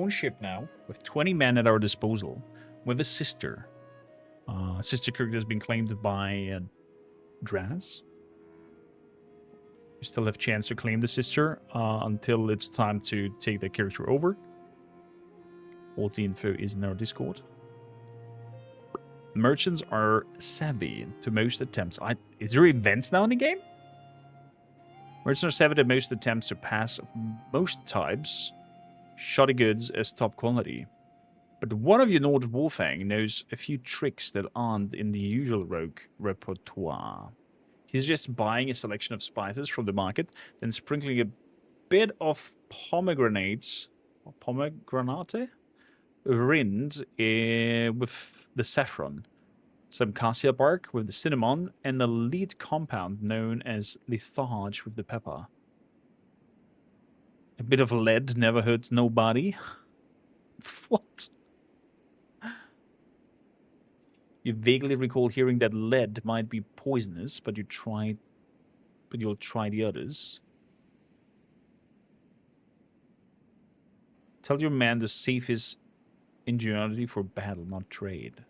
own ship now, with 20 men at our disposal, with a sister. Sister character has been claimed by Draz. You still have chance to claim the sister until it's time to take the character over. All the info is in our Discord. Merchants are savvy to most attempts. Is there events now in the game? Merchants are savvy to most attempts to pass of most types. Shoddy goods as top quality. But one of you, Nord Wolfang, knows a few tricks that aren't in the usual rogue repertoire. He's just buying a selection of spices from the market, then sprinkling a bit of pomegranate rind with the saffron, some cassia bark with the cinnamon, and a lead compound known as litharge with the pepper. A bit of lead never hurts nobody. What? You vaguely recall hearing that lead might be poisonous, but you'll try the others. Tell your man to save his ingenuity for battle, not trade.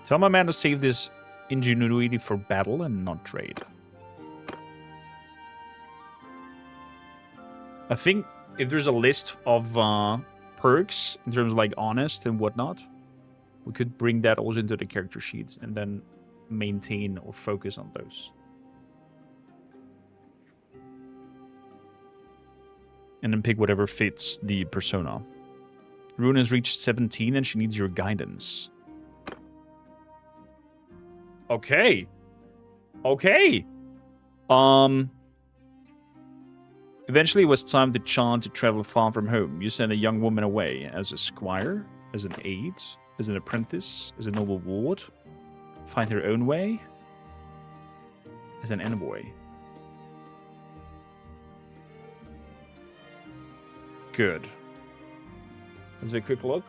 Tell my man to save this ingenuity for battle and not trade. I think if there's a list of perks in terms of like honest and whatnot, we could bring that also into the character sheet and then maintain or focus on those. And then pick whatever fits the persona. Rune has reached 17 and she needs your guidance. Okay. Okay. Eventually it was time to chant to travel far from home. You send a young woman away as a squire, as an aide, as an apprentice, as a noble ward. Find her own way. As an envoy. Good. Let's have a quick look.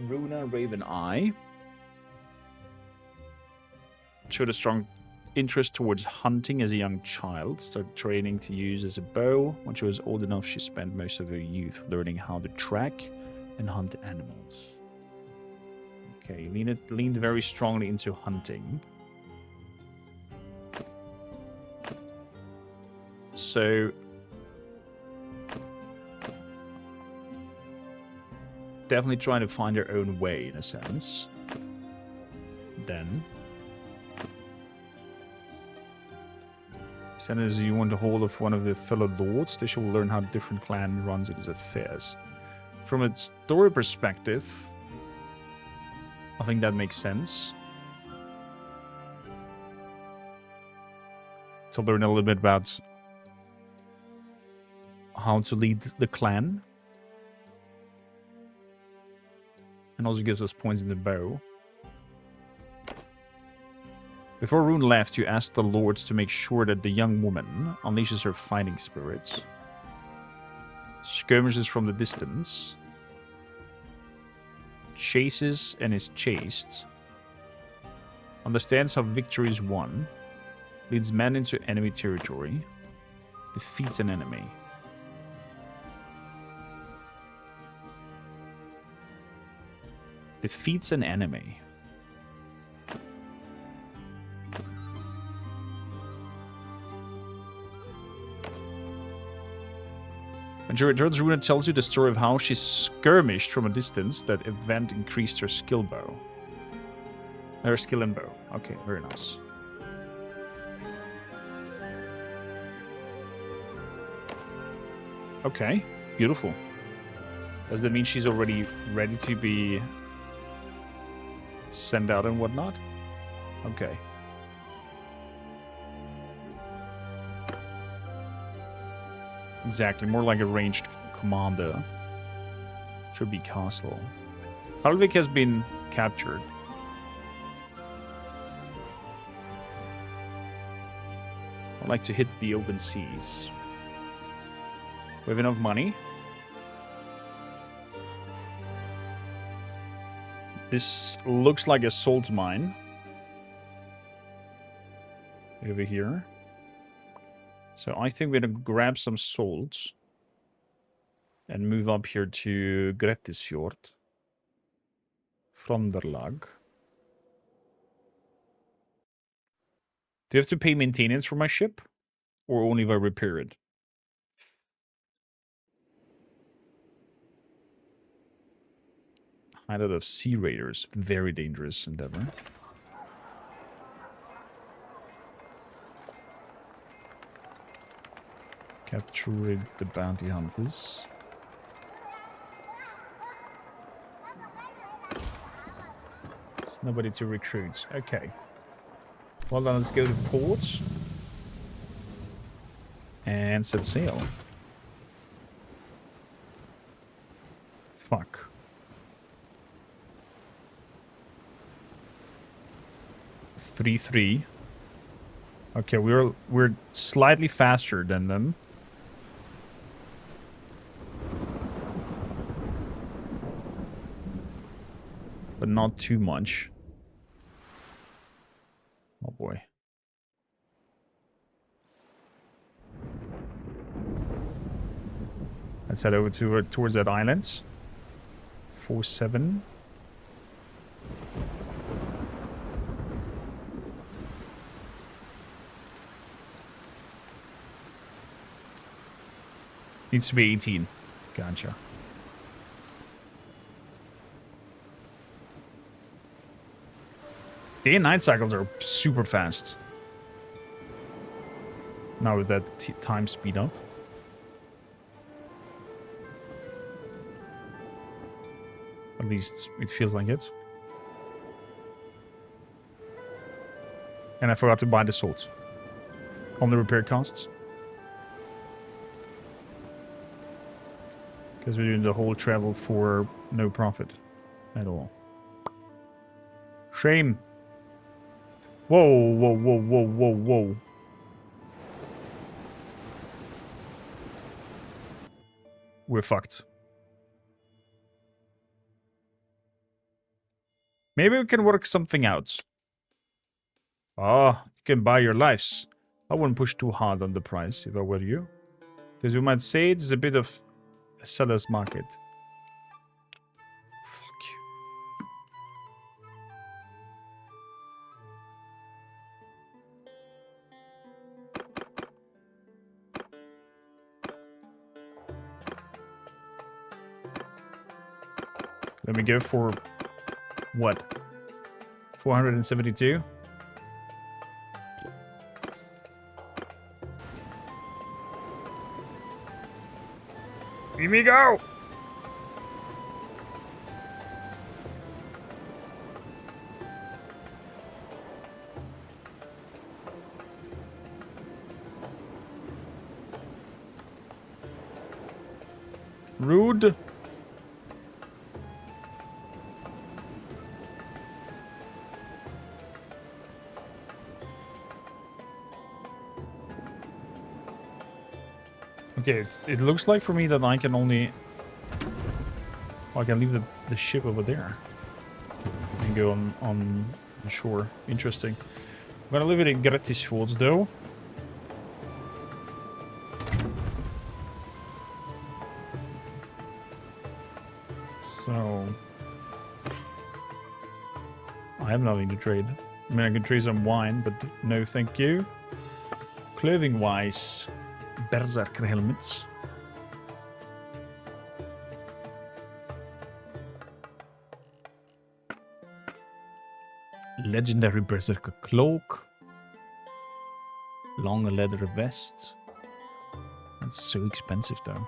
Runa Raven Eye. Showed a strong interest towards hunting as a young child. Started training to use as a bow. When she was old enough, she spent most of her youth learning how to track and hunt animals. Okay, leaned very strongly into hunting. So definitely trying to find her own way in a sense. Then send as you want to hold of one of the fellow lords, they shall learn how different clan runs its affairs. From a story perspective, I think that makes sense. To learn a little bit about how to lead the clan. And also gives us points in the bow. Before Rune left, you asked the lords to make sure that the young woman unleashes her fighting spirits. Skirmishes from the distance. Chases and is chased. Understands how victory is won. Leads men into enemy territory. Defeats an enemy. Defeats an enemy. When she returns, Runa tells you the story of how she skirmished from a distance. That event increased her skill bow. Her skill in bow. Okay, very nice. Okay, beautiful. Does that mean she's already ready to be sent out and whatnot? Okay. Exactly, more like a ranged commander. Should be castle. Harlvik has been captured. I'd like to hit the open seas. We have enough money. This looks like a salt mine. Over here. So I think we're gonna grab some salt. And move up here to Grettisfjord. Fronderlag. Do you have to pay maintenance for my ship? Or only if I repair it? Hideout of sea raiders. Very dangerous endeavor. Captured the bounty hunters. There's nobody to recruit. Okay. Well then, let's go to port. And set sail. Fuck. Three. Okay, we're slightly faster than them. But not too much. Oh boy. Let's head over to towards that island. 4-7. Needs to be 18. Gotcha. Day and night cycles are super fast. Now with that time speed up. At least it feels like it. And I forgot to buy the salt. On the repair costs. Because we're doing the whole travel for no profit at all. Shame. Whoa. We're fucked. Maybe we can work something out. Ah, you can buy your lives. I wouldn't push too hard on the price if I were you. Because you might say it's a bit of a seller's market. Fuck you. Let me go for... what? 472? Let me go! Rude. Okay, it looks like for me that I can only... I can leave the ship over there. And go on the shore. Interesting. I'm gonna leave it in Grettisfjord though. So... I have nothing to trade. I mean, I can trade some wine, but no thank you. Clothing-wise... Berserker helmets. Legendary Berserker cloak. Long leather vest. That's so expensive though.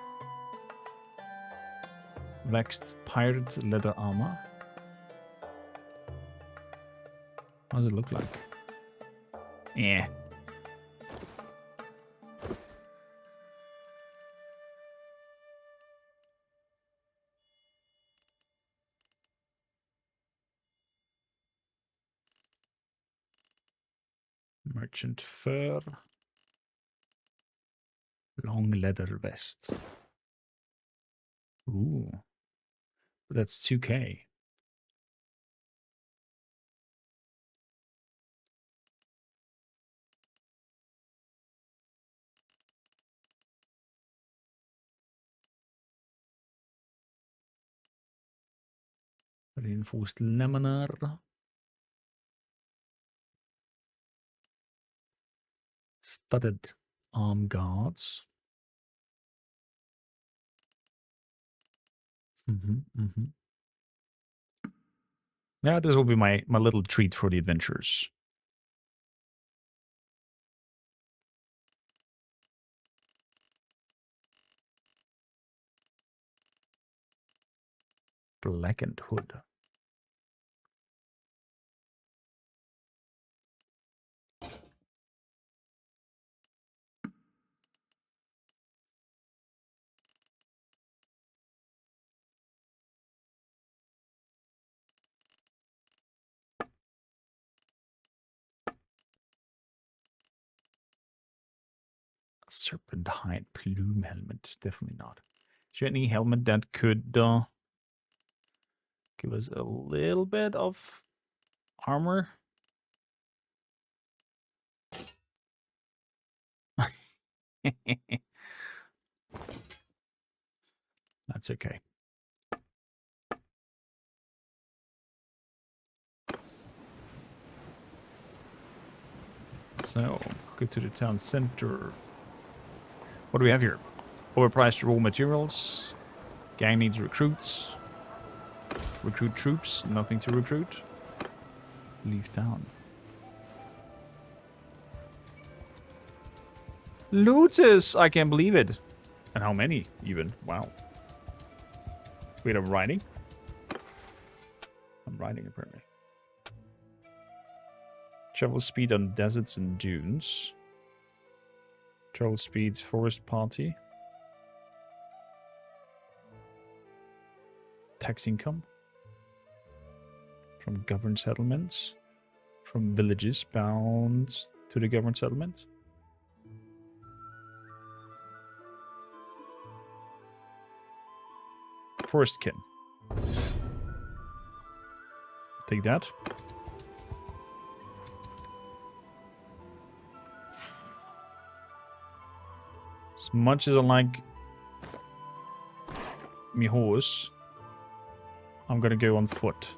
Waxed pirate leather armor. How does it look like? Yeah. Merchant fur. Long leather vest. Ooh. That's 2k. Reinforced laminar. Studded arm guards. Yeah, this will be my little treat for the adventurers. Blackened hood. Serpent hide plume helmet. Definitely not. Is there any helmet that could give us a little bit of armor? That's okay. So, go to the town center. What do we have here? Overpriced raw materials. Gang needs recruits. Recruit troops. Nothing to recruit. Leave town. Looters! I can't believe it. And how many, even? Wow. Wait, I'm riding? I'm riding, apparently. Travel speed on deserts and dunes. Travel speeds, forest party. Tax income. From governed settlements. From villages bound to the governed settlement. Forest kin. Take that. As much as I like me horse, I'm gonna go on foot.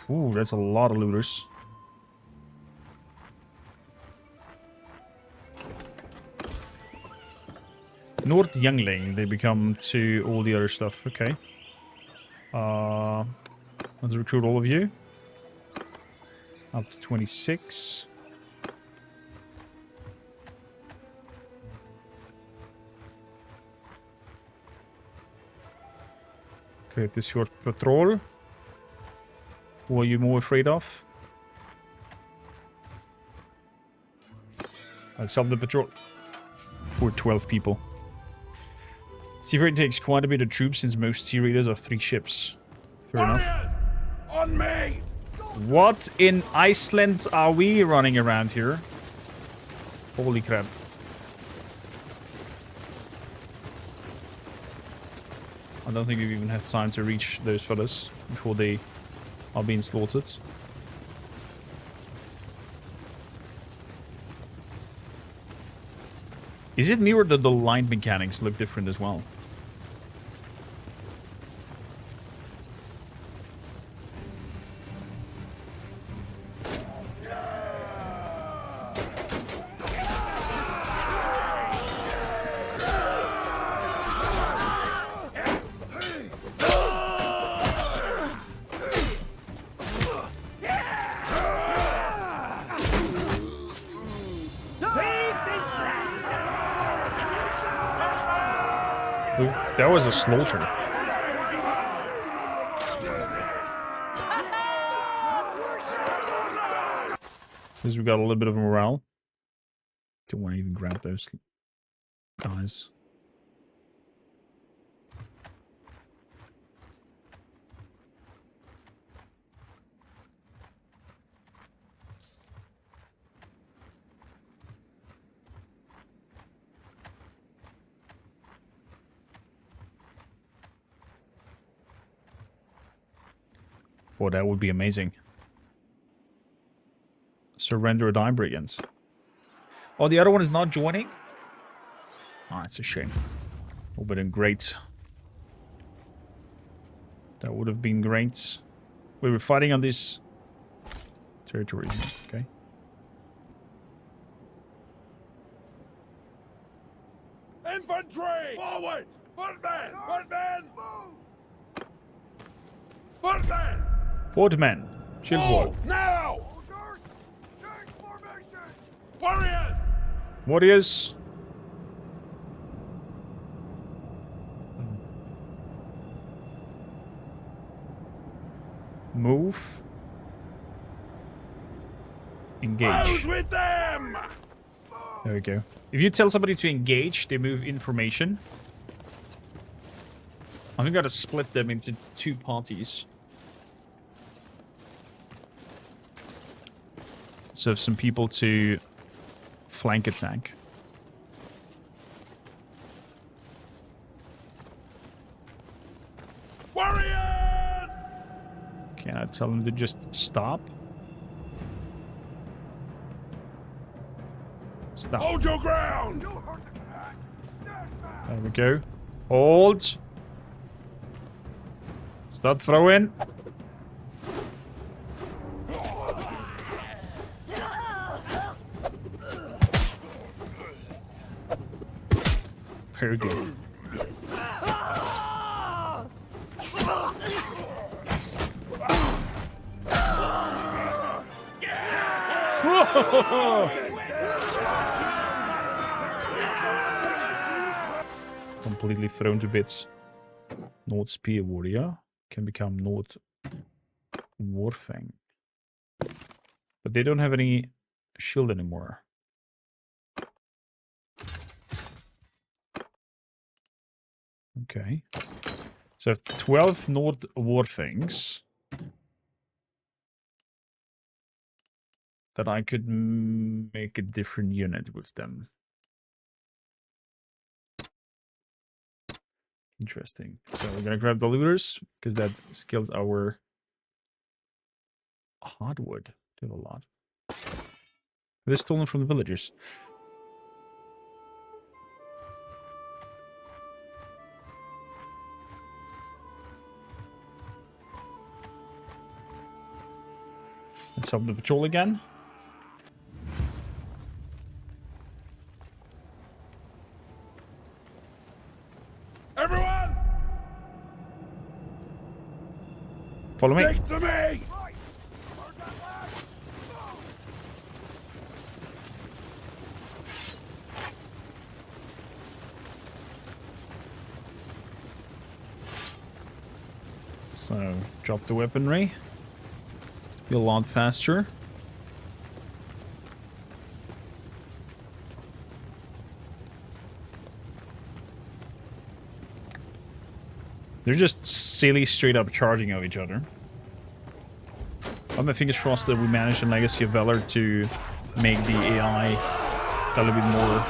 Ooh, that's a lot of looters. North Youngling, they become to all the other stuff. Okay. Let's recruit all of you. Up to 26. Okay, this is your patrol. Who are you more afraid of? Let's help the patrol. We're 12 people. Sea Freight takes quite a bit of troops since most sea raiders are 3 ships. Fair enough. On me! What in Iceland are we running around here? Holy crap. I don't think we've even had time to reach those fellas before they are being slaughtered. Is it me or that the line mechanics look different as well? That was a slaughter. Because we got a little bit of morale. Don't want to even grab those guys. Well, that would be amazing. Surrender or die, brigands. Oh, the other one is not joining? Ah, it's a shame. Would have been great. That would have been great. We were fighting on this territory. Okay. Infantry! Forward! Footmen! Footmen! Footmen! Footmen. Shield wall. Now! Warriors! Warriors. Move. Engage. Close with them! There we go. If you tell somebody to engage, they move in formation. I think I gotta split them into 2 parties. So some people to flank attack. Warriors! Can I tell them to just stop? Stop. Hold your ground! There we go. Hold. Start throwing. Very good. Completely thrown to bits. Nord Spear Warrior can become Nord Warfang. But they don't have any shield anymore. Okay. So I have 12 Nord Warfangs that I could make a different unit with them. Interesting. So we're gonna grab the looters because that skills our hardwood. They have a lot. They're stolen from the villagers. Let's help the patrol again. Everyone! Follow me. Stick to me! So, drop the weaponry. Be a lot faster. They're just silly, straight up charging of each other. I have my fingers crossed that we managed in Legacy of Valor to make the AI a little bit more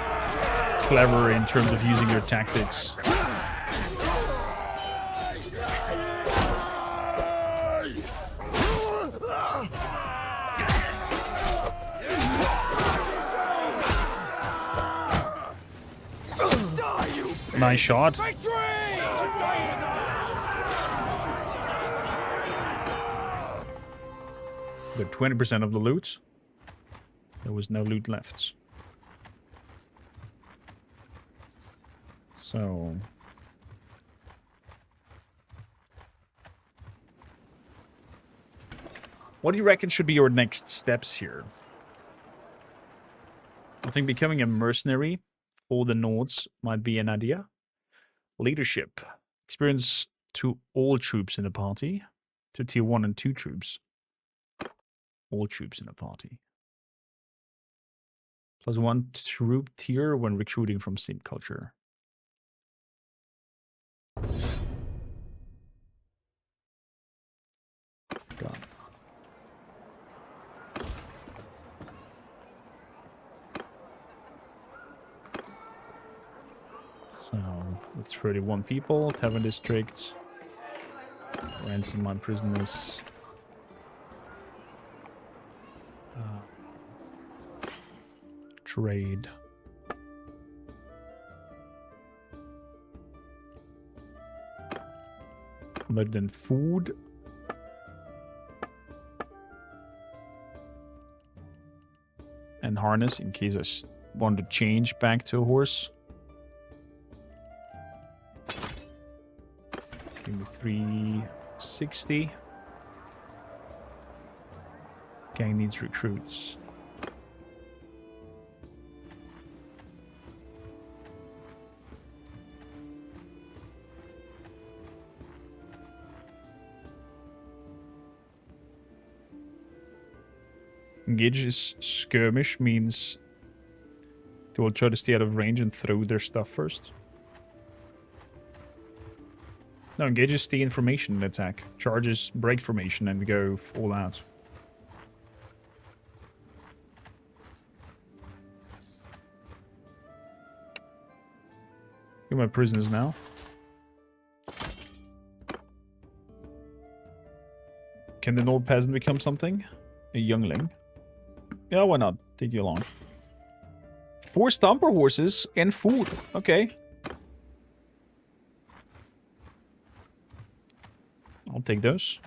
clever in terms of using their tactics. Nice shot. But 20% of the loot. There was no loot left. So... what do you reckon should be your next steps here? I think becoming a mercenary for the Nords might be an idea. Leadership. Experience to all troops in the party. To tier 1 and 2 troops. All troops in the party. Plus 1 troop tier when recruiting from sim culture. Done. So, it's 31 people, Tavern District. Ransom my prisoners. Trade. But then food. And harness in case I want to change back to a horse. Give me 360. Gang needs recruits. Engage is skirmish, means they will try to stay out of range and throw their stuff first. No, engage is stay in formation and attack. Charges break formation and go all out. Get my prisoners now. Can the Nord peasant become something? A youngling? Yeah, why not? Take you along. 4 stomper horses and food. Okay. I'll take those.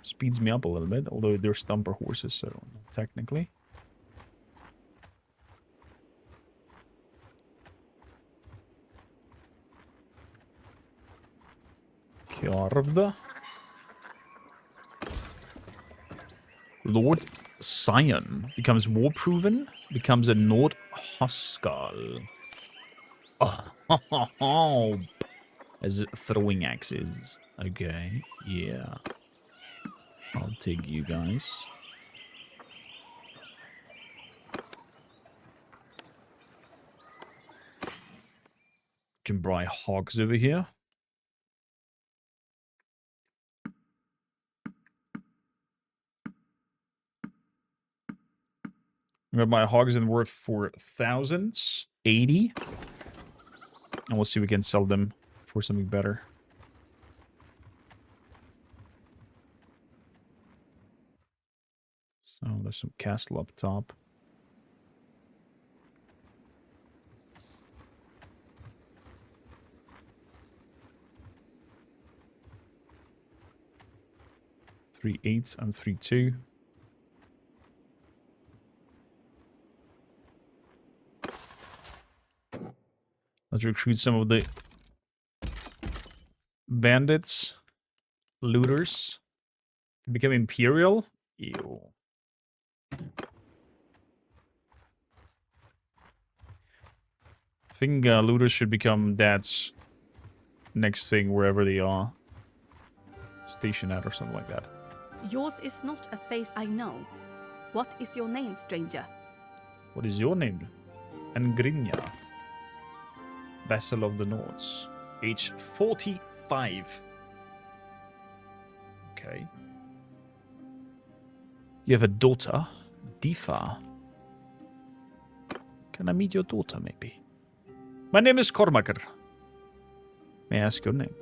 Speeds me up a little bit, although they're stomper horses, so technically. Kjarv. Lord Sion becomes war-proven, becomes a Nord Huskal. Oh, as throwing axes. Okay, yeah. I'll take you guys. Can buy hogs over here. I'm gonna buy hogs and worth for thousands. 80. And we'll see if we can sell them for something better. So there's some castle up top. Three 8 and 3 2. Let's recruit some of the bandits, looters. To become imperial. Ew. I think looters should become dad's next thing wherever they are stationed at or something like that. Yours is not a face I know. What is your name, stranger? What is your name? Angrinia. Vassal of the Nords. Age 45. Okay. You have a daughter, Difa. Can I meet your daughter, maybe? My name is Kormakr. May I ask your name?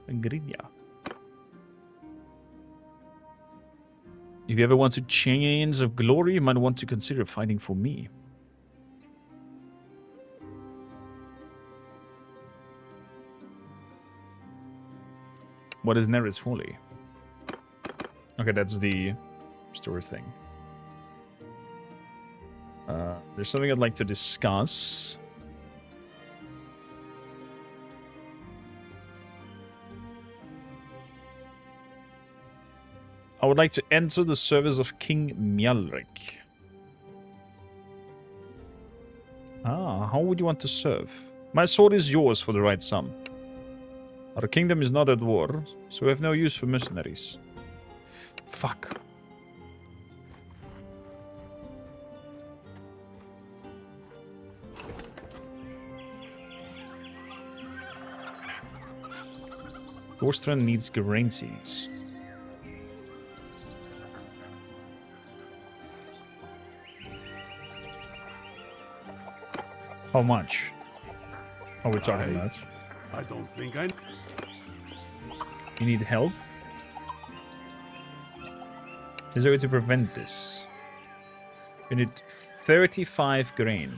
Angrinia. If you ever want to chains of glory, you might want to consider fighting for me. What is Neris Folly? Okay, that's the story thing. There's something I'd like to discuss. I would like to enter the service of King Mjalrik. Ah, how would you want to serve? My sword is yours for the right sum. Our kingdom is not at war, so we have no use for mercenaries. Fuck. Gorstrand needs grain seeds. How much are we talking about? I don't think I... You need help? Is there a way to prevent this? We need 35 grain.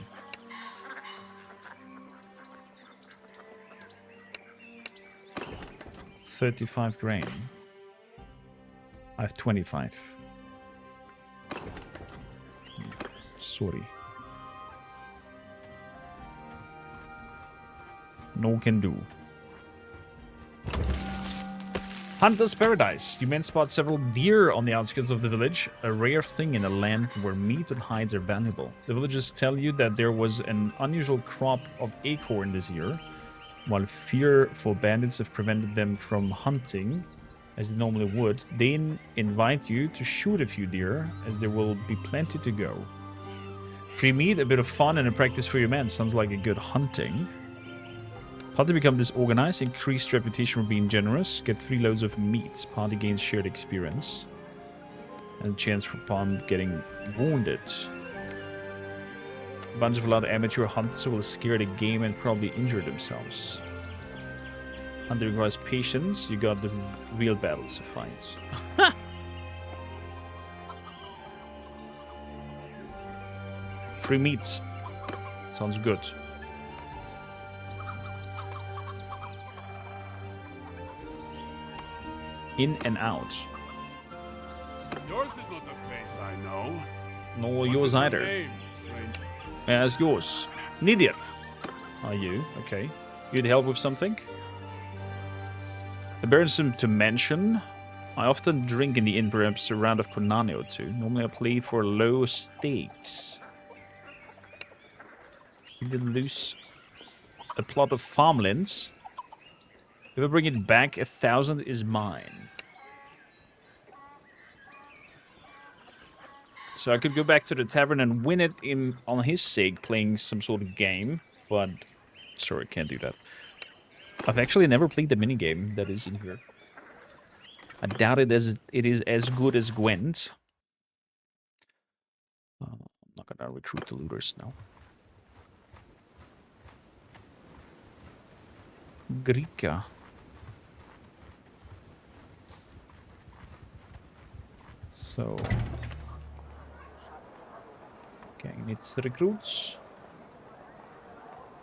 $35 grain. I have 25. Sorry. No can do. Hunter's Paradise. You men spot several deer on the outskirts of the village, a rare thing in a land where meat and hides are valuable. The villagers tell you that there was an unusual crop of acorn this year, while fearful bandits have prevented them from hunting as they normally would. They invite you to shoot a few deer, as there will be plenty to go. Free meat, a bit of fun, and a practice for your men. Sounds like a good hunting. Party become disorganized, increased reputation for being generous, get 3 loads of meat. Party gains shared experience, and a chance for upon getting wounded. A bunch of a lot of amateur hunters will scare the game and probably injure themselves. Hunting requires patience, you got the real battles to fight. Free meat. Sounds good. In and out. Yours is not the face I know. No, What yours is your either. name, stranger? As yours. Nidir. Are you? Okay. You'd help with something? Embarrassing to mention, I often drink in the inn, perhaps a round of Konani or two. Normally I play for low stakes. You did lose a plot of farmlands. If I bring it back, 1,000 is mine. So I could go back to the tavern and win it on his sake, playing some sort of game, but sorry, can't do that. I've actually never played the minigame that is in here. I doubt it is as good as Gwent. I'm not gonna recruit the looters now. Grika. So... okay, needs recruits.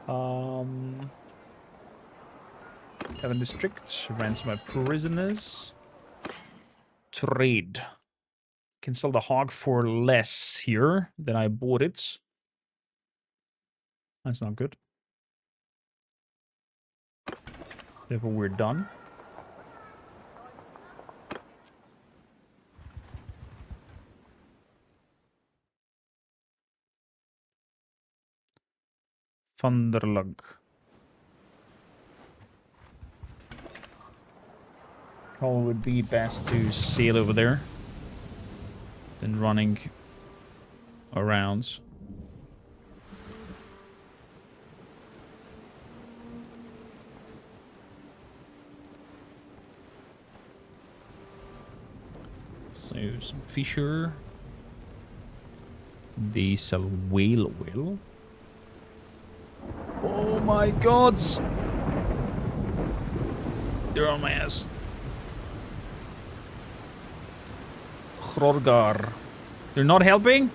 Heaven District. Ransom my prisoners. Trade. Can sell the hog for less here than I bought it. That's not good. Therefore, we're done. Vanderlug. Probably would be best to sail over there than running around. So some fisher. They sell whale oil. Oh my gods! They're on my ass. Hrorgar. They're not helping?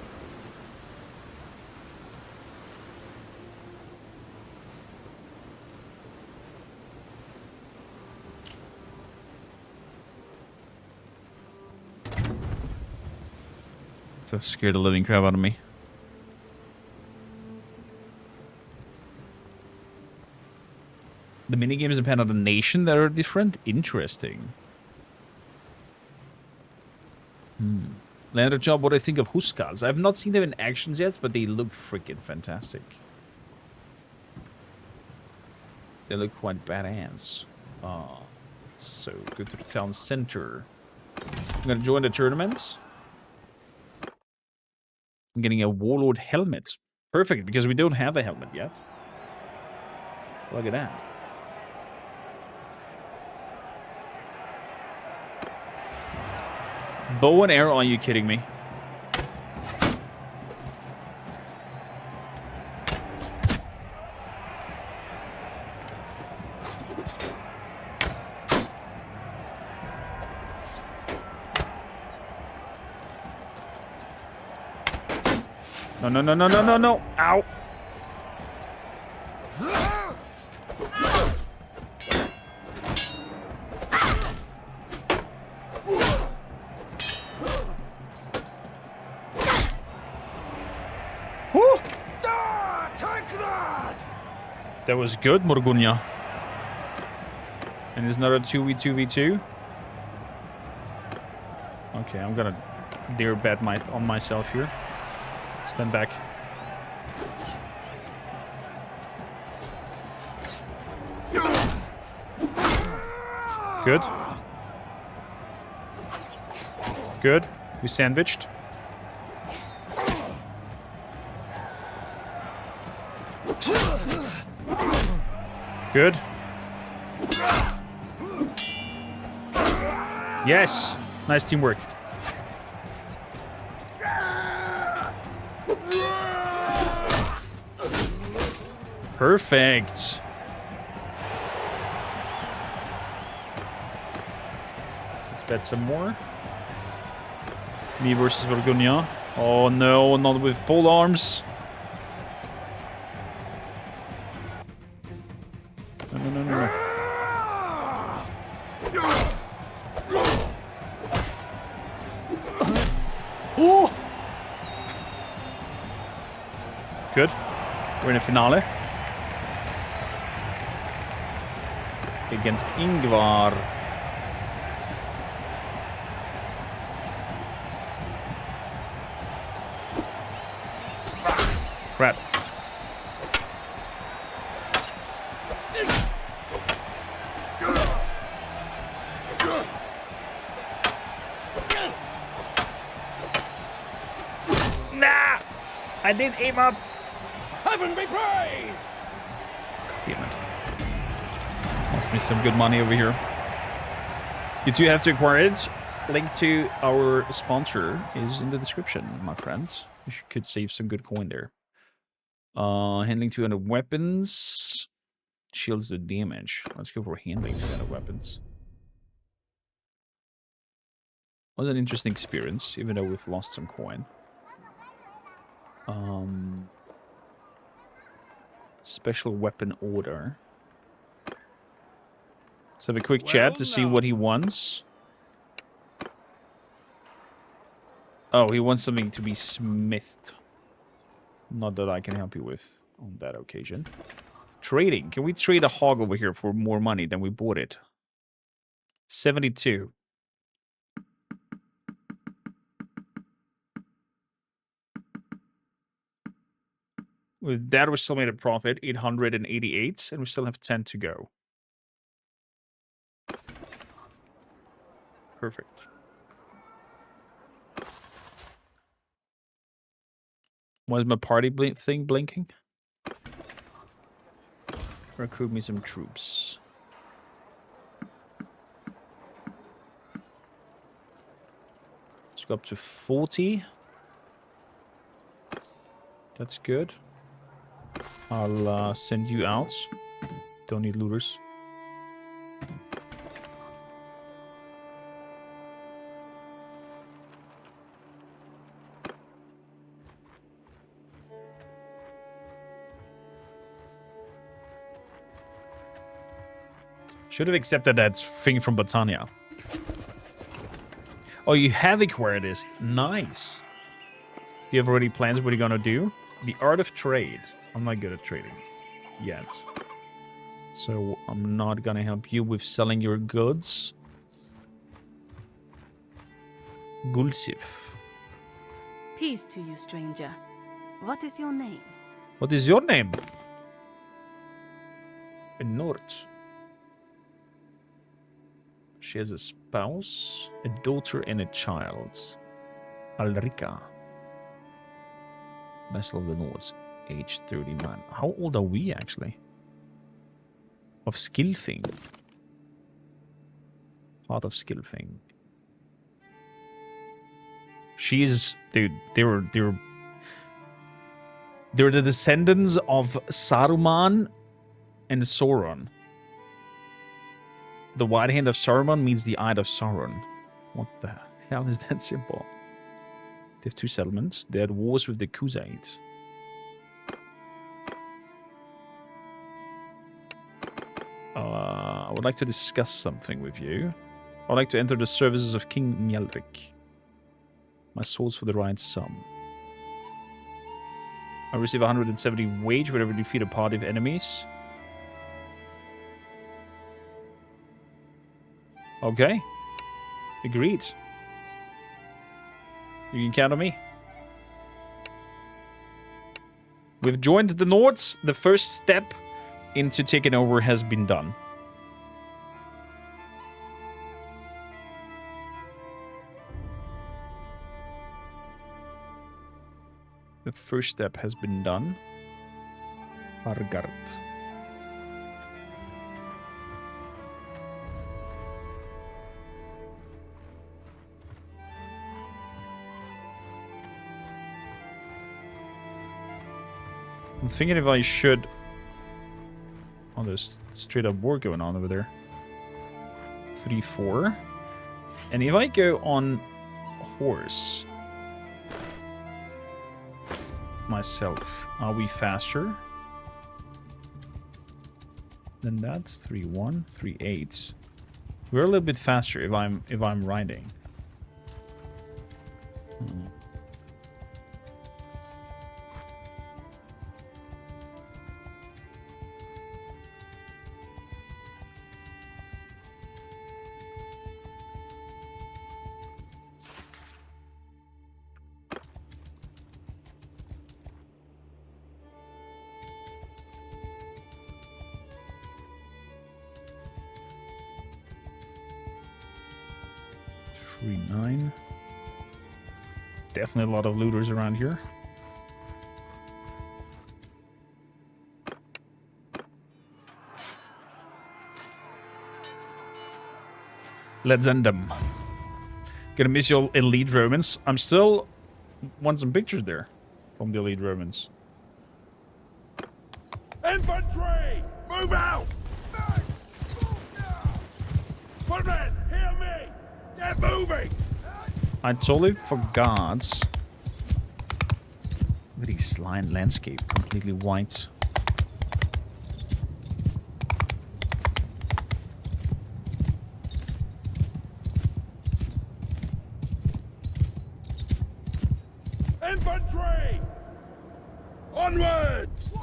That scared the living crap out of me. The minigames depend on the nation that are different? Interesting. Lander job, what do I think of Huskars? I've not seen them in actions yet, but they look freaking fantastic. They look quite badass. Oh, so go to the town center. I'm gonna join the tournament. I'm getting a warlord helmet. Perfect, because we don't have a helmet yet. Look at that. Bow and arrow, are you kidding me? No, no, no, no, no, no, no. Ow. Woo! Take that! That was good, Morgunya. And it's another 2v2v2. Okay, I'm gonna dare bet on myself here. Stand back. Good. Good. We sandwiched. Good. Yes. Nice teamwork. Perfect. Let's bet some more. Me versus Morgunya. Oh no, not with pole arms. No, no, no, no, no. Oh! Good. We're in a finale. Against Ingvar. Crap. Nah! I did aim up. Heaven be praised! Damn it. Lost me some good money over here. You two have to acquire it. Link to our sponsor is in the description, my friends. You could save some good coin there. Handling 200 weapons. Shields the damage. Let's go for handling 200 weapons. Was an interesting experience, even though we've lost some coin. Special weapon order. Let's have a quick chat to see what he wants. Oh, he wants something to be smithed. Not that I can help you with on that occasion. Trading. Can we trade a hog over here for more money than we bought it? 72. With that, we still made a profit, 888, and we still have 10 to go. Perfect. Why is my party thing blinking? Recruit me some troops. Let's go up to 40. That's good. I'll send you out. Don't need looters. Should have accepted that thing from Botania. Oh, you have acquired this. Nice. Do you have already plans what you're gonna do? The art of trade. I'm not good at trading yet. So I'm not gonna help you with selling your goods. Gulsif. Peace to you, stranger. What is your name? What is your name? Nord. She has a spouse, a daughter, and a child. Alrika. Vessel of the Nords, age 39. How old are we, actually? Of Skilfing. Heart of Skilfing. She's... Dude, they're the descendants of Saruman and Sauron. The White Hand of Saruman means the Eye of Sauron. What the hell is that symbol? They have 2 settlements. They had wars with the Kuzite. I would like to discuss something with you. I would like to enter the services of King Mjelrik. My souls for the right sum. I receive 170 wage whenever you defeat a party of enemies. Okay. Agreed. You can count on me. We've joined the Nords. The first step into taking over has been done. The first step has been done. Hargard. I'm thinking if I should... Oh, there's straight up war going on over there. 3-4. And if I go on horse... myself, are we faster than that? 3-1, 3-8. We're a little bit faster if I'm riding. Hmm. Definitely a lot of looters around here. Let's end them. Gonna miss your elite Romans. I'm still want some pictures there from the elite Romans. Infantry! Move out! Footmen, hear me! Get moving! I totally forgot. Look at this landscape, completely white. Infantry! Onwards!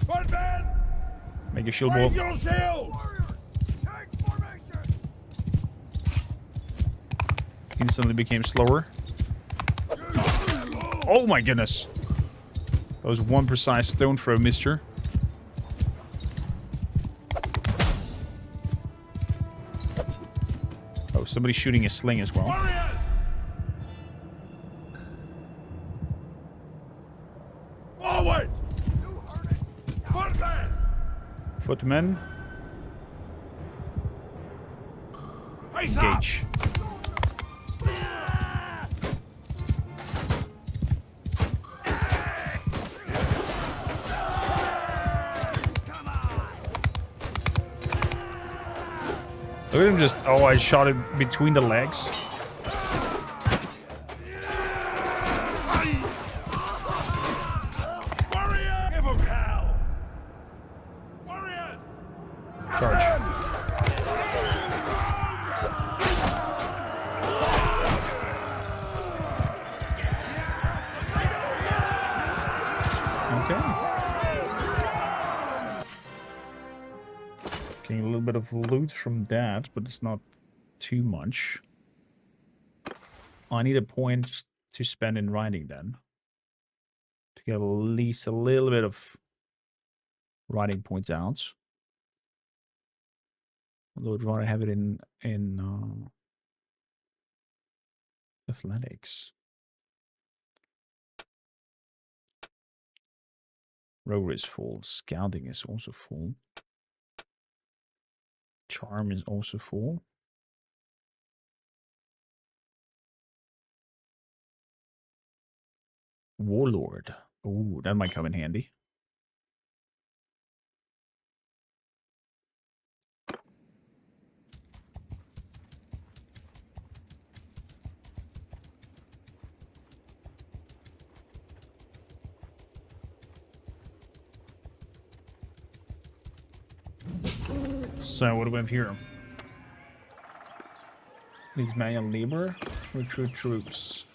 Footmen! Make your shield wall. Raise your shield! Instantly became slower. Oh my goodness. That was one precise stone throw, mister. Oh, somebody's shooting a sling as well. Warriors! Forward! Footmen! Footmen, Face up! engage. Look at him just... Oh, I shot him between the legs. Warrior! Give 'em hell! Warriors! Charge. Okay. Getting a little bit of loot from that, but it's not too much. I need a point to spend in riding then. To get at least a little bit of riding points out. Although I'd rather have it in athletics. Rower is full. Scouting is also full. Charm is also full. Warlord. Ooh, that might come in handy. So what do we have here? Needs manual labor. Recruit troops.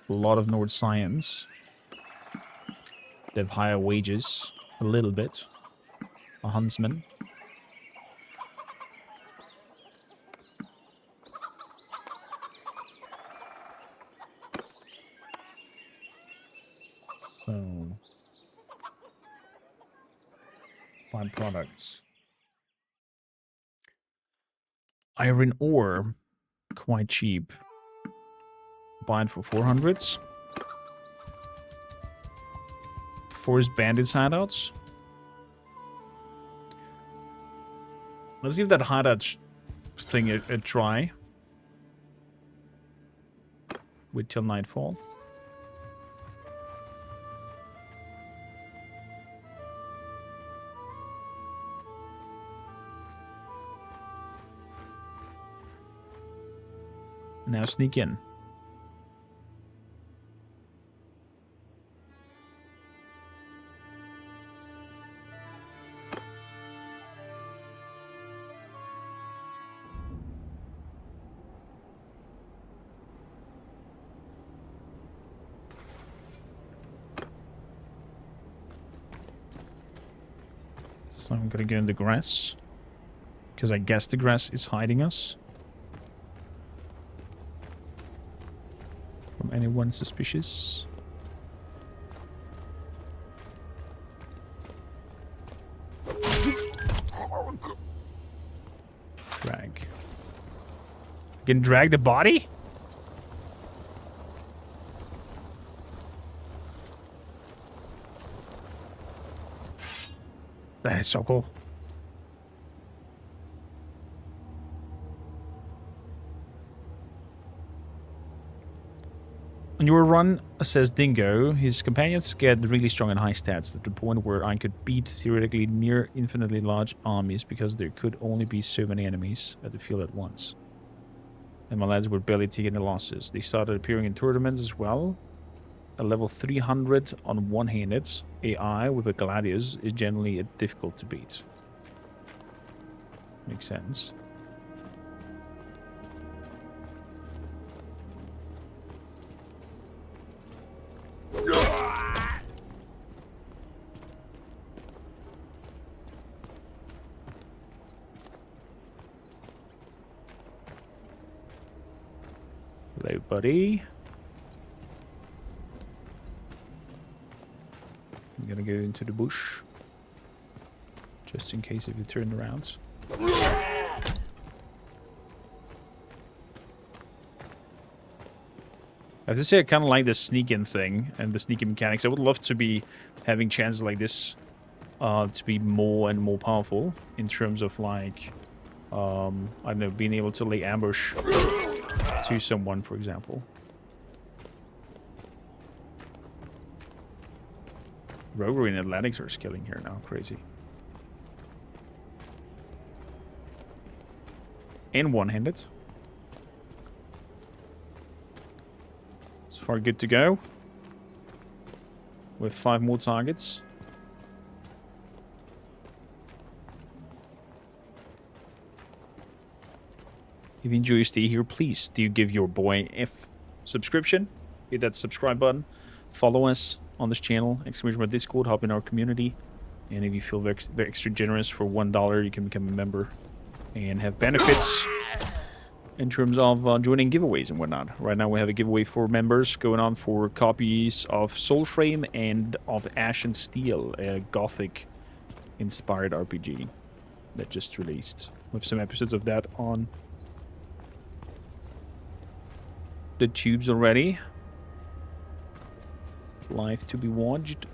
A lot of Nord science. They have higher wages. A little bit. A huntsman. So, find products. Iron ore, quite cheap. Buy it for 400s. Forest bandits hideouts. Let's give that hideout thing a try. Wait till nightfall. Now sneak in. So I'm gonna go in the grass. Because I guess the grass is hiding us. From anyone suspicious. Drag. Can drag the body? That is so cool. On your run, says Dingo, his companions get really strong and high stats to the point where I could beat theoretically near infinitely large armies because there could only be so many enemies at the field at once. And my lads were barely taking the losses. They started appearing in tournaments as well. A level 300 on one-handed AI with a Gladius is generally difficult to beat. Makes sense. Hello, buddy. I'm gonna go into the bush. Just in case if you turn around. I have to say I kind of like the sneak-in thing and the sneak-in mechanics. I would love to be having chances like this to be more and more powerful in terms of like, I don't know, being able to lay ambush to someone, for example. Roguery and Atlantics are skilling here now. Crazy. And one-handed. So far, good to go. With 5 more targets. If you enjoy your stay here, please do give your boy a subscription. Hit that subscribe button. Follow us on this channel. Exclamation mark Discord. Hop in our community. And if you feel very extra generous for $1, you can become a member and have benefits in terms of joining giveaways and whatnot. Right now we have a giveaway for members going on for copies of Soulframe and of Ash and Steel, a Gothic-inspired RPG that just released. With some episodes of that on the tubes already. Live to be watched.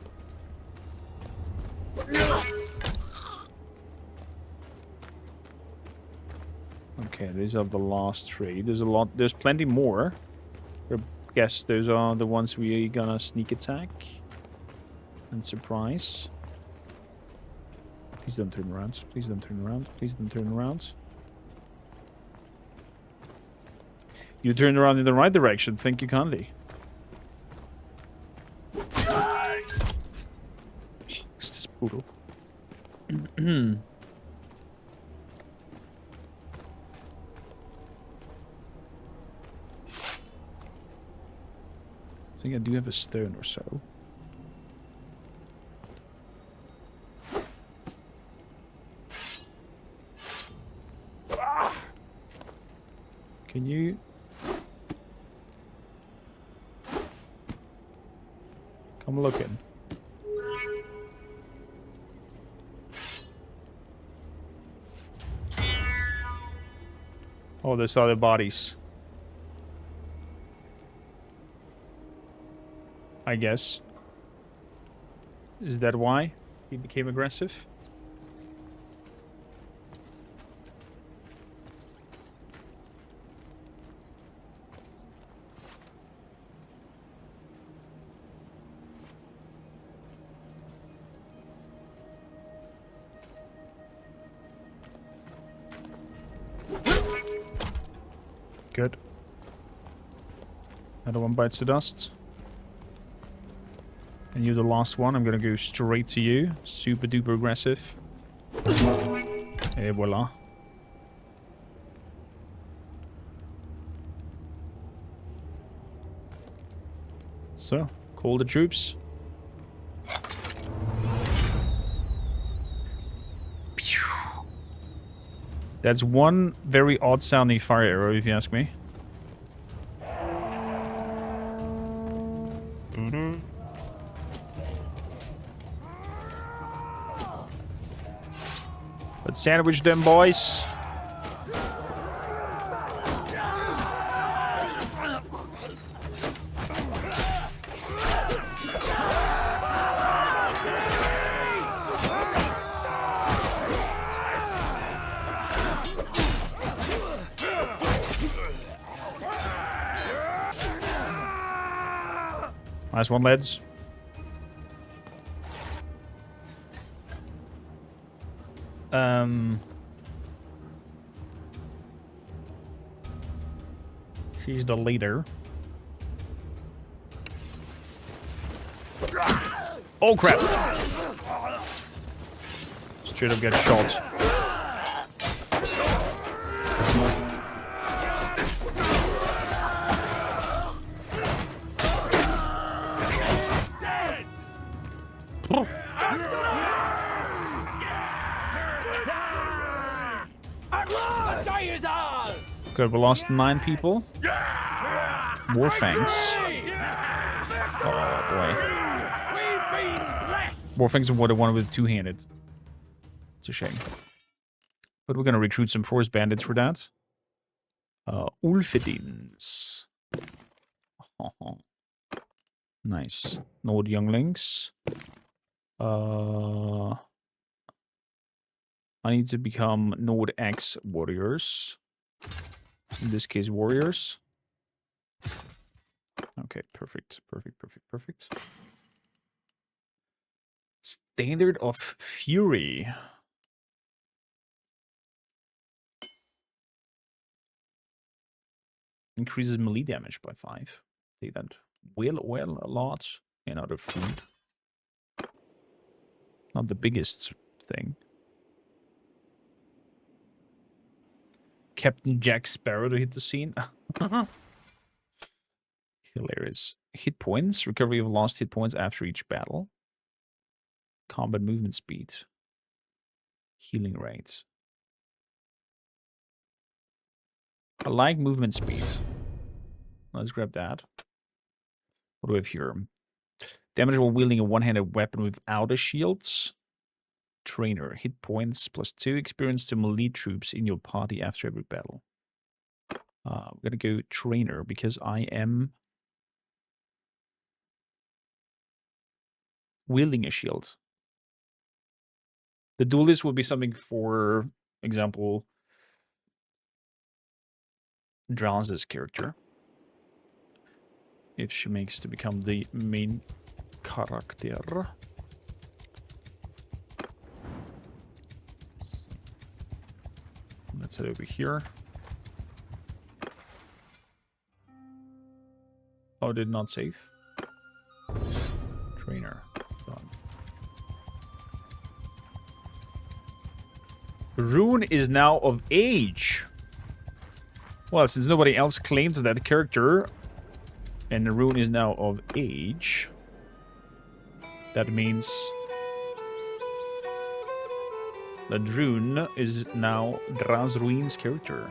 Okay, these are the last 3. There's plenty more. I guess those are the ones we gonna sneak attack and surprise. Please don't turn around. Please don't turn around. Please don't turn around. You turned around in the right direction. Thank you kindly. Is this brutal? I think I do have a stone or so. Can you... come looking? Oh, there's other bodies. I guess. Is that why he became aggressive? Good. Another one bites the dust. And you're the last one. I'm gonna go straight to you. Super duper aggressive. Et voila. So, call the troops. Pew. That's one very odd sounding fire arrow, if you ask me. Let's sandwich them, boys. Nice one, lads. She's the leader. Oh crap! Straight up get shot. Good, we lost 9 people. Warfangs. Oh boy. Warfangs would have won with two-handed. It's a shame. But we're gonna recruit some forest bandits for that. Ulfedins. Nice. Nord younglings. I need to become Nord X warriors. In this case, warriors. Okay, perfect, perfect, perfect, perfect. Standard of Fury. Increases melee damage by 5. Take that well a lot. And other food. Not the biggest thing. Captain Jack Sparrow to hit the scene. Hilarious. Hit points. Recovery of lost hit points after each battle. Combat movement speed. Healing rate. I like movement speed. Let's grab that. What do we have here? Damage while wielding a one-handed weapon without a shield. Trainer. Hit points +2. Experience to melee troops in your party after every battle. I'm gonna go trainer because I am wielding a shield. The duelist would be something, for example, Draz's character. If she makes to become the main character. Let's head over here. Oh, did not save. Trainer. Done. Rune is now of age. Well, since nobody else claims that character, And the rune is now of age. That means that rune is now Drazruin's character.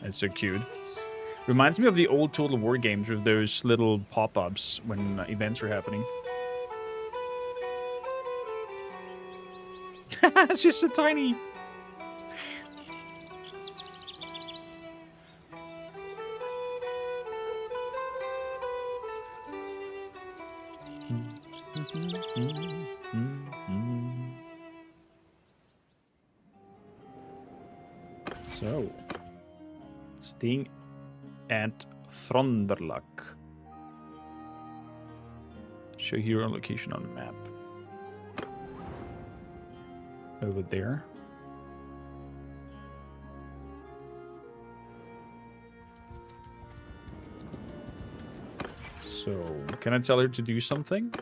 That's so cute. Reminds me of the old Total War games with those little pop-ups when events are happening. It's just so tiny. So, staying at Thronderluck. Show hero location on the map. Over there. So, can I tell her to do something?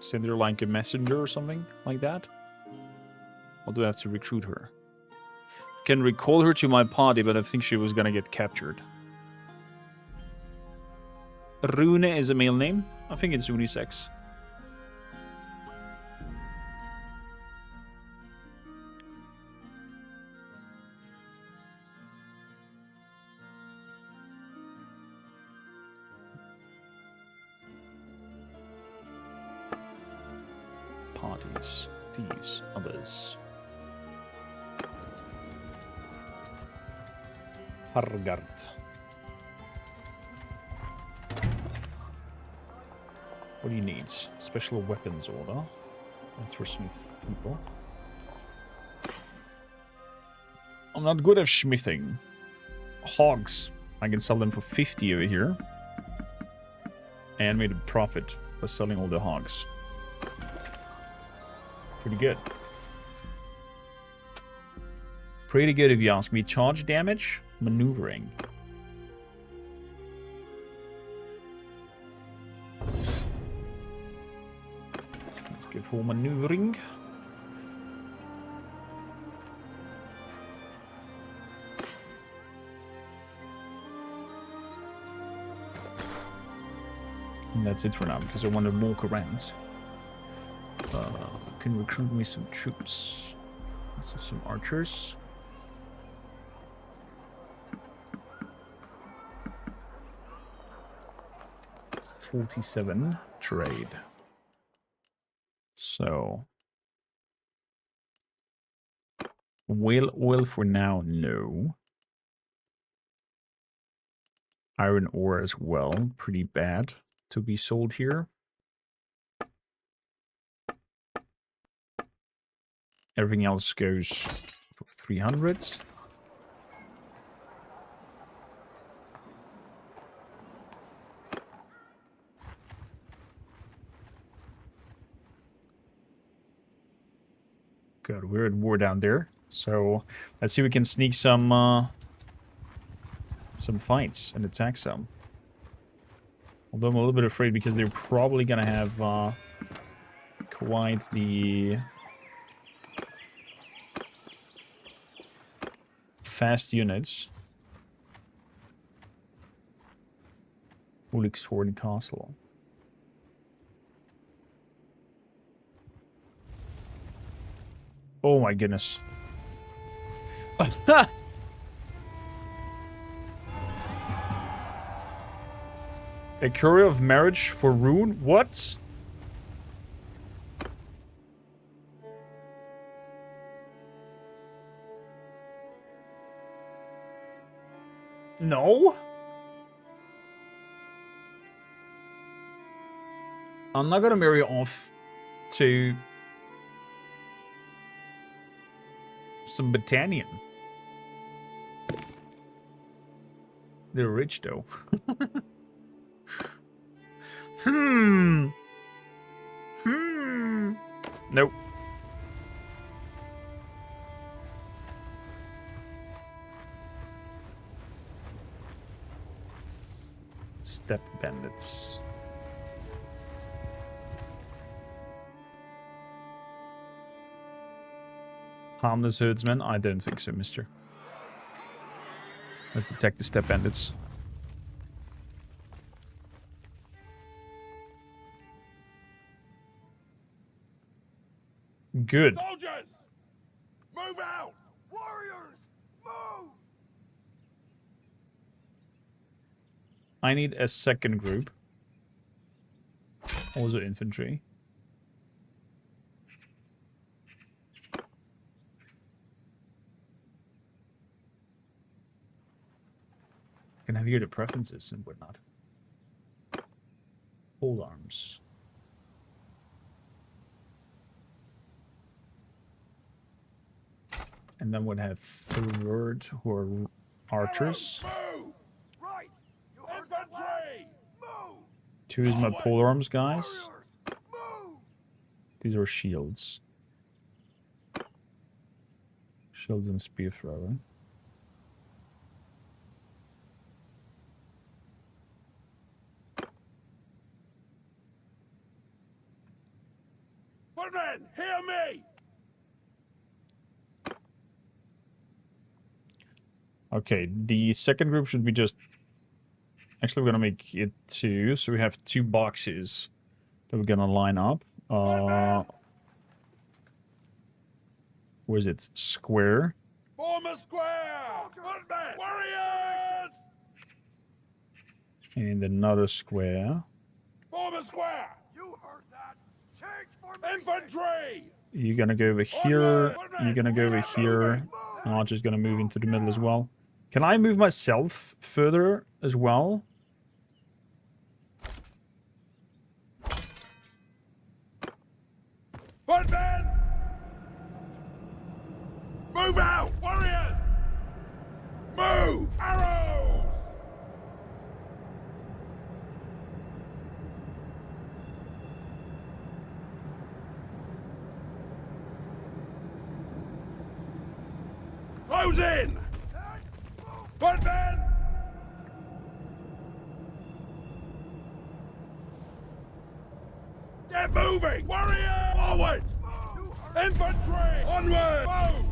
Send her like a messenger or something like that? Or do I have to recruit her? Can recall her to my party, but I think she was gonna get captured. Rune is a male name. I think it's unisex. Parties, thieves, others. Hargard. What do you need? Special weapons order. That's for smith people. I'm not good at smithing. Hogs. I can sell them for 50 over here. And made a profit by selling all the hogs. Pretty good. Pretty good if you ask me. Charge damage, maneuvering. Let's go for maneuvering. And that's it for now, because I want to walk around. Can recruit me some troops. Let's have some archers. $47 trade. So whale oil for now, no. Iron ore as well, pretty bad to be sold here. Everything else goes for 300. Good, we're at war down there. So let's see if we can sneak some fights and attack some. Although I'm a little bit afraid because they're probably gonna have quite the fast units. Ulixhorn Castle. Oh my goodness. A courier of marriage for Rune? What? No? I'm not gonna marry off to some Battanian. They're rich though. Nope. Step bandits. Harmless herdsmen? I don't think so, mister. Let's attack the step bandits. Good. Soldiers! Move out! Warriors! Move! I need a second group. Also infantry. Can have here the preferences and whatnot. Pole arms. And then we'd have third who are archers. Move! Right! You infantry! Move! Two is my pole arms guys. Warriors! Move! These are shields. Shields and spear throwing. Footmen, hear me! Okay, the second group should be just... Actually, we're gonna make it two, so we have two boxes that we're gonna line up. Where is it? Square. Form a square! Footmen! Warriors! And another square. Form a square! You heard that! Change formation! Infantry! You're gonna go over here. You're gonna go over here. And Archer's gonna move into the middle as well. Can I move myself further as well? Footmen! Move out! Warriors! Move! Arrows! Close in! Footmen! Get moving! Warrior! Forward! Infantry! Onward! Move!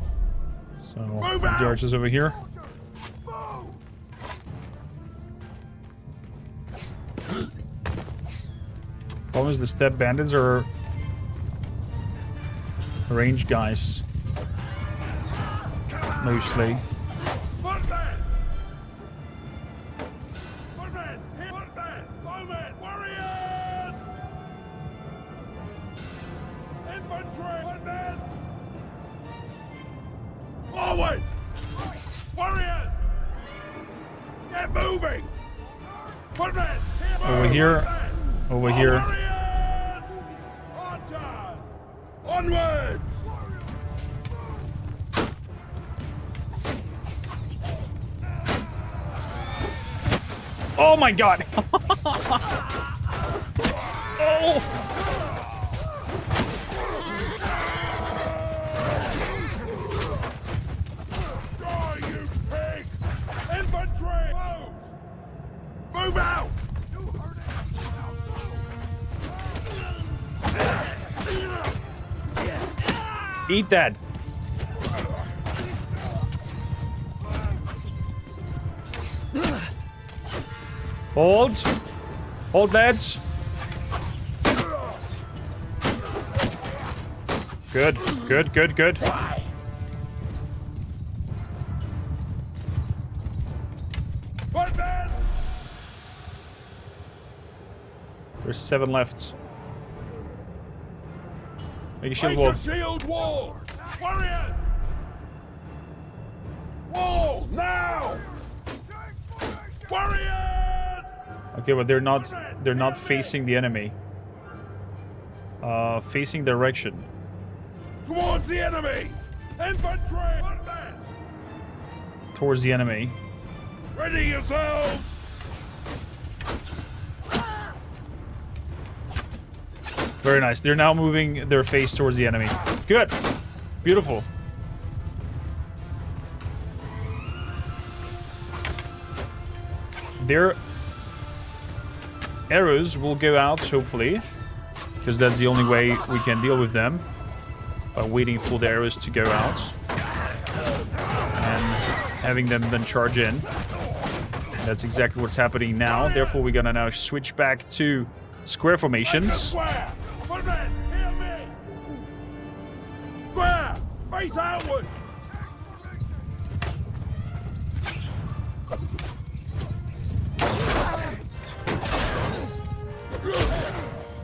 So, the archers over here. Problem is the step bandits are ranged guys. Mostly. Footmen! Footmen! Footmen! Bowmen! Warriors! Infantry! Footmen! Forward! Warriors! Get moving! Footmen! Over here. Footmen! Over here. Warriors! Archers! Onwards! Oh my god! Oh! Die, you pig! Infantry! Move! Move out! You heard it! Eat that! Hold! Hold, lads! Good, good, good, good. Footmen! There's 7 left. Make a shield Make wall. a shield wall! Warriors! Wall, now! Warriors! Okay, but they're not facing the enemy. Facing direction. Towards the enemy! Infantry! Footmen! Towards the enemy. Ready yourselves! Very nice. They're now moving their face towards the enemy. Good. Beautiful. Their arrows will go out, hopefully. Because that's the only way we can deal with them. by waiting for the arrows to go out and having them then charge in. That's exactly what's happening now. Therefore, we're gonna now switch back to square formations. Square! Footman, hear me! Square! Face outward!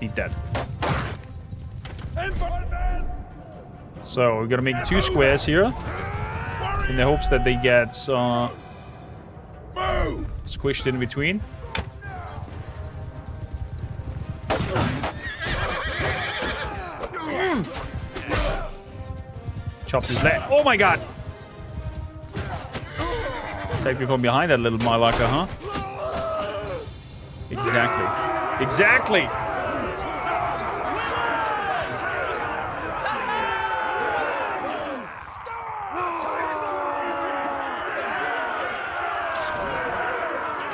Eat that. So we're gonna make 2 squares here in the hopes that they get squished in between. Chop his leg. Oh my god! Take me from behind that little Malaka, huh? Exactly. Exactly!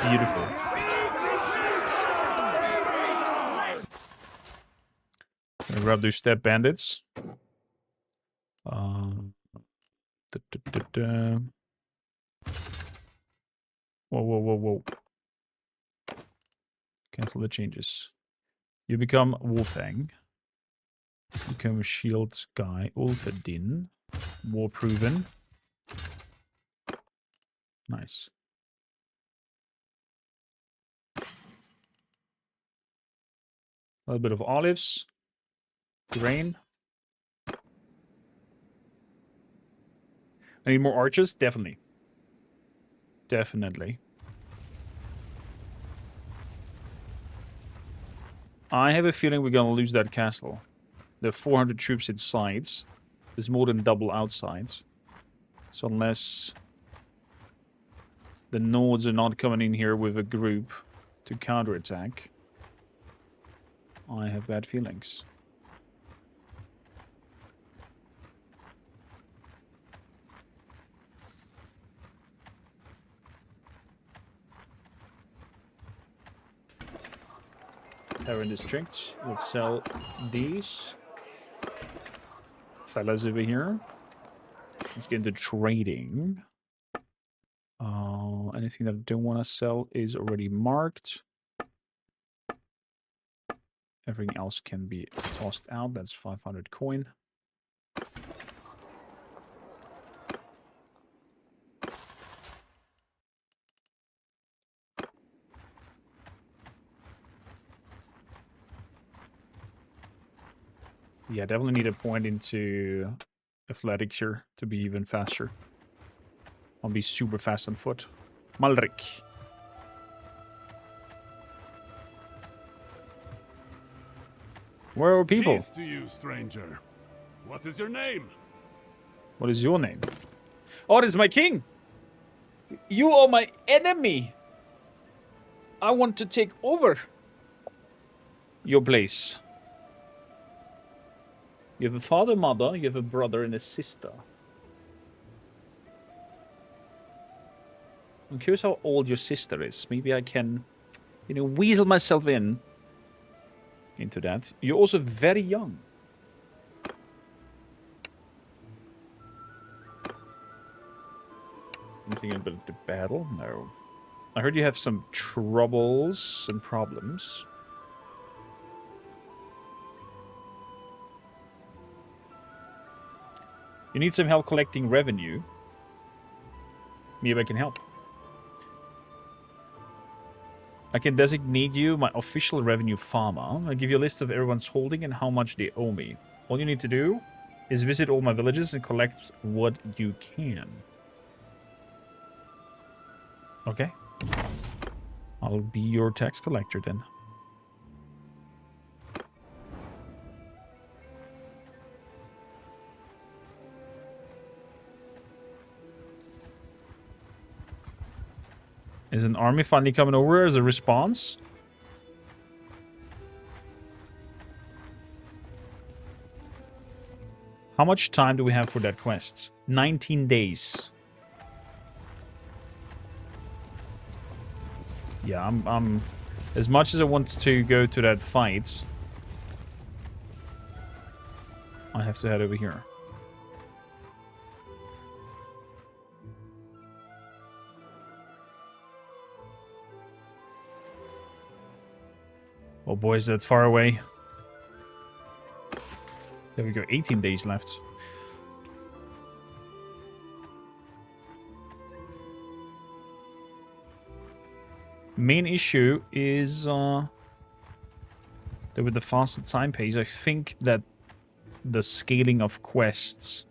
Beautiful. Gonna grab those step bandits. Whoa, whoa, whoa, whoa. Cancel the changes. You become Wolfang. Become a shield guy. Ulfedin. War proven. Nice. A little bit of olives. Grain. I need more archers? Definitely. Definitely. I have a feeling we're gonna lose that castle. There are 400 troops inside. There's more than double outside. So unless the Nords are not coming in here with a group to counterattack, I have bad feelings. Iron district. Let's sell these fellas over here. Let's get into trading. Anything that I don't want to sell is already marked. Everything else can be tossed out. That's 500 coin. Yeah, definitely need a point into athletics here to be even faster. I'll be super fast on foot. Malrik. Where are people? Peace to you, stranger. What is your name? What is your name? Oh, this is my king! You are my enemy! I want to take over your place. You have a father, mother, you have a brother and a sister. I'm curious how old your sister is. Maybe I can, you know, weasel myself into that. You're also very young. Anything about the battle? No. I heard you have some troubles and problems. You need some help collecting revenue. Maybe I can help. I can designate you my official revenue farmer. I'll give you a list of everyone's holding and how much they owe me. All you need to do is visit all my villages and collect what you can. Okay. I'll be your tax collector then. Is an army finally coming over as a response? How much time do we have for that quest? 19 days. Yeah, I'm as much as I want to go to that fight, I have to head over here. Oh boy, is that far away. There we go, 18 days left. Main issue is that with the faster time pace, I think that the scaling of quests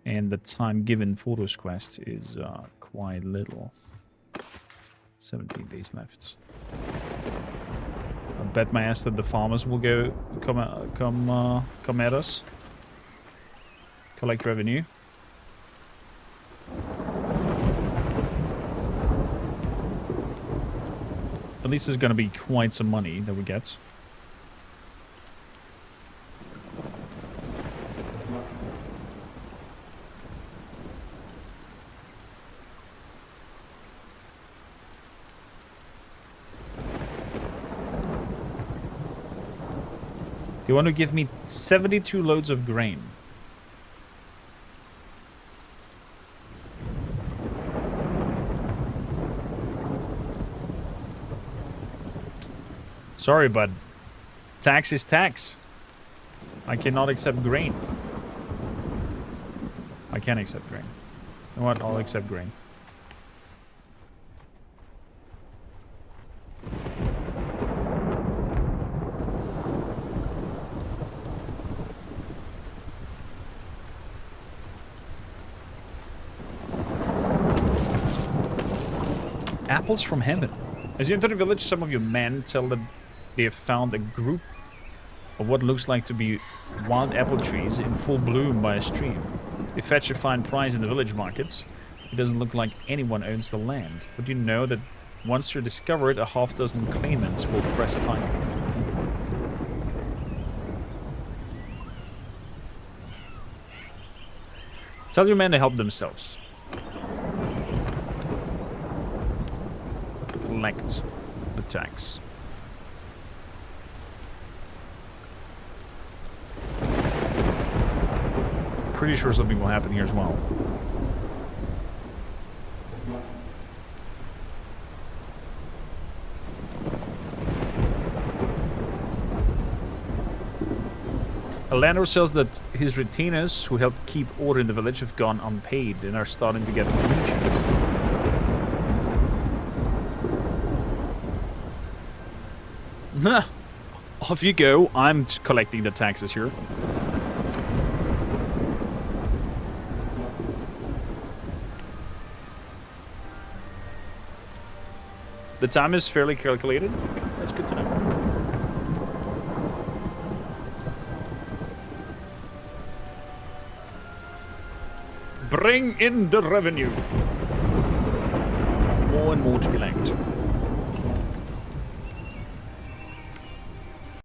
and the time given for those quests is quite little. 17 days left. I bet my ass that the farmers will come at us. Collect revenue. At least there's gonna be quite some money that we get. You want to give me 72 loads of grain. Sorry, but tax is tax. I cannot accept grain. I can't accept grain. You know what? I'll accept grain. Apples from heaven. As you enter the village, some of your men tell that they have found a group of what looks like to be wild apple trees in full bloom by a stream. They fetch a fine price in the village markets. It doesn't look like anyone owns the land, but you know that once you're discovered, a half-dozen claimants will press title. Tell your men to help themselves. Collect the tax. Pretty sure something will happen here as well. A landlord says that his retainers who help keep order in the village have gone unpaid and are starting to get pensions. Off you go. I'm collecting the taxes here. The time is fairly calculated. That's good to know. Bring in the revenue. More and more to collect.